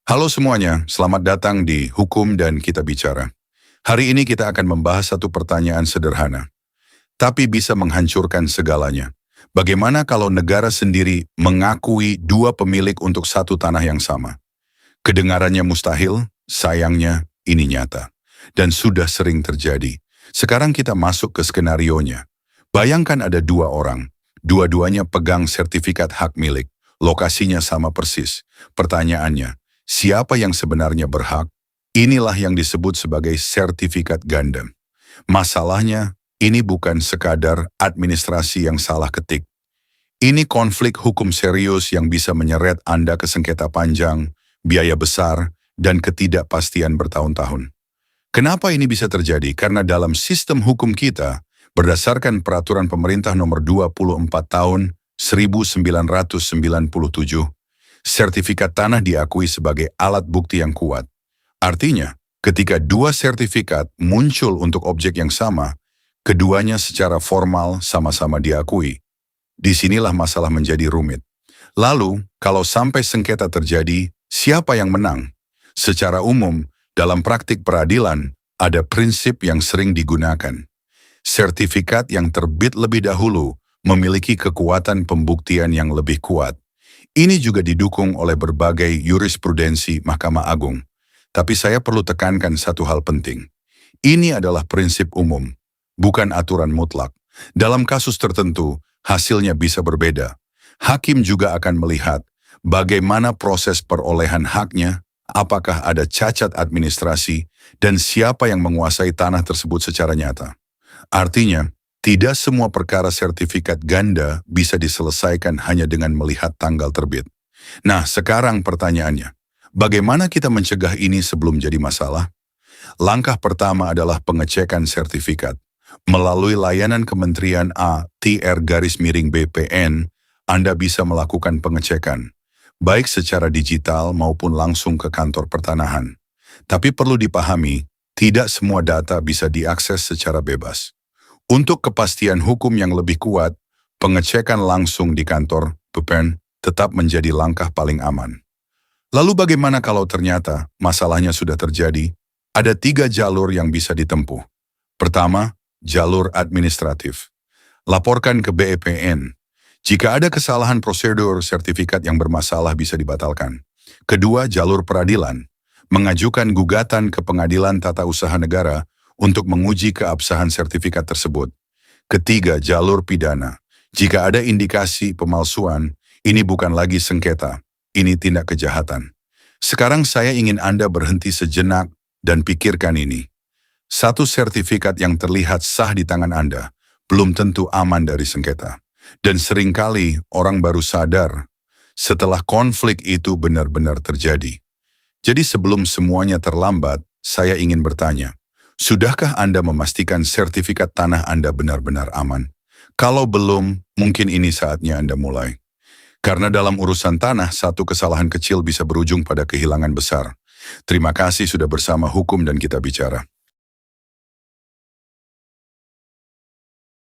Halo semuanya, selamat datang di Hukum dan Kita Bicara. Hari ini kita akan membahas satu pertanyaan sederhana, tapi bisa menghancurkan segalanya. Bagaimana kalau negara sendiri mengakui dua pemilik untuk satu tanah yang sama? Kedengarannya mustahil, sayangnya ini nyata. Dan sudah sering terjadi. Sekarang kita masuk ke skenarionya. Bayangkan ada dua orang, dua-duanya pegang sertifikat hak milik, lokasinya sama persis. Pertanyaannya, siapa yang sebenarnya berhak? Inilah yang disebut sebagai sertifikat ganda. Masalahnya, ini bukan sekadar administrasi yang salah ketik. Ini konflik hukum serius yang bisa menyeret Anda ke sengketa panjang, biaya besar, dan ketidakpastian bertahun-tahun. Kenapa ini bisa terjadi? Karena dalam sistem hukum kita, berdasarkan peraturan pemerintah nomor 24 tahun 1997, sertifikat tanah diakui sebagai alat bukti yang kuat. Artinya, ketika dua sertifikat muncul untuk objek yang sama, keduanya secara formal sama-sama diakui. Disinilah masalah menjadi rumit. Lalu, kalau sampai sengketa terjadi, siapa yang menang? Secara umum, dalam praktik peradilan, ada prinsip yang sering digunakan. Sertifikat yang terbit lebih dahulu memiliki kekuatan pembuktian yang lebih kuat. Ini juga didukung oleh berbagai jurisprudensi Mahkamah Agung. Tapi saya perlu tekankan satu hal penting. Ini adalah prinsip umum, bukan aturan mutlak. Dalam kasus tertentu, hasilnya bisa berbeda. Hakim juga akan melihat bagaimana proses perolehan haknya, apakah ada cacat administrasi, dan siapa yang menguasai tanah tersebut secara nyata. Artinya, tidak semua perkara sertifikat ganda bisa diselesaikan hanya dengan melihat tanggal terbit. Nah, sekarang pertanyaannya, bagaimana kita mencegah ini sebelum jadi masalah? Langkah pertama adalah pengecekan sertifikat. Melalui layanan Kementerian ATR_BPN, Anda bisa melakukan pengecekan, baik secara digital maupun langsung ke kantor pertanahan. Tapi perlu dipahami, tidak semua data bisa diakses secara bebas. Untuk kepastian hukum yang lebih kuat, pengecekan langsung di kantor BPN tetap menjadi langkah paling aman. Lalu bagaimana kalau ternyata masalahnya sudah terjadi? Ada 3 jalur yang bisa ditempuh. Pertama, jalur administratif. Laporkan ke BPN. Jika ada kesalahan prosedur, sertifikat yang bermasalah bisa dibatalkan. Kedua, jalur peradilan. Mengajukan gugatan ke Pengadilan Tata Usaha Negara untuk menguji keabsahan sertifikat tersebut. Ketiga, jalur pidana. Jika ada indikasi pemalsuan, ini bukan lagi sengketa, ini tindak kejahatan. Sekarang saya ingin Anda berhenti sejenak dan pikirkan ini. Satu sertifikat yang terlihat sah di tangan Anda belum tentu aman dari sengketa. Dan seringkali orang baru sadar setelah konflik itu benar-benar terjadi. Jadi sebelum semuanya terlambat, saya ingin bertanya, sudahkah Anda memastikan sertifikat tanah Anda benar-benar aman? Kalau belum, mungkin ini saatnya Anda mulai. Karena dalam urusan tanah, satu kesalahan kecil bisa berujung pada kehilangan besar. Terima kasih sudah bersama Hukum dan Kita Bicara.